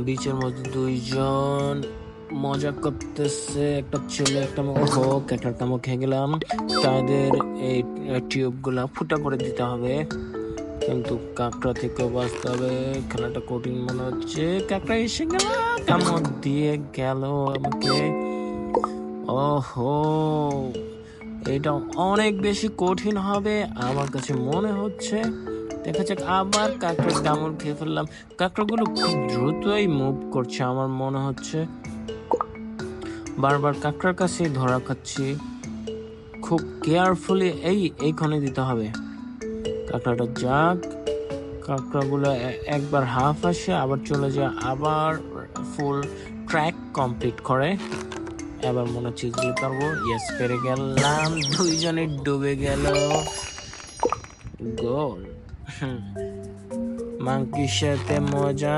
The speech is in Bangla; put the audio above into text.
বিচের মধ্যে দুইজন মজা করতেছে, একটা ছেলে একটা হোক, একটা কামড় খেয়ে গেলাম। তাদের এই টিউব গুলা ফুটা করে দিতে হবে, কিন্তু কাঁকড়া থেকে বাঁচতে হবে। খেলাটা কঠিন মনে হচ্ছে। কাঁকড়া এসে গেল, কামড় দিয়ে গেল আমাকে। ওহো, এটা অনেক বেশি কঠিন হবে আমার কাছে মনে হচ্ছে। দেখা যাক, আবার কাঁকড়ার কামড় খেয়ে ফেললাম। কাঁকড়াগুলো খুব দ্রুতই মুভ করছে আমার মনে হচ্ছে। বারবার কাঁকড়ার কাছে ধরা খাচ্ছি। খুব কেয়ারফুলি এইখানে দিতে হবে। কাঁকড়াটা যাক, কাঁকড়াগুলো একবার হাফ আসে, আবার চলে যায়, আবার ফুল ট্র্যাক কমপ্লিট করে। এবার মনে হচ্ছে যে পারবো। ইয়েস, পেরে গেলাম। দুইজনে ডুবে গেল। গোল। মাংকির সাথে মজা।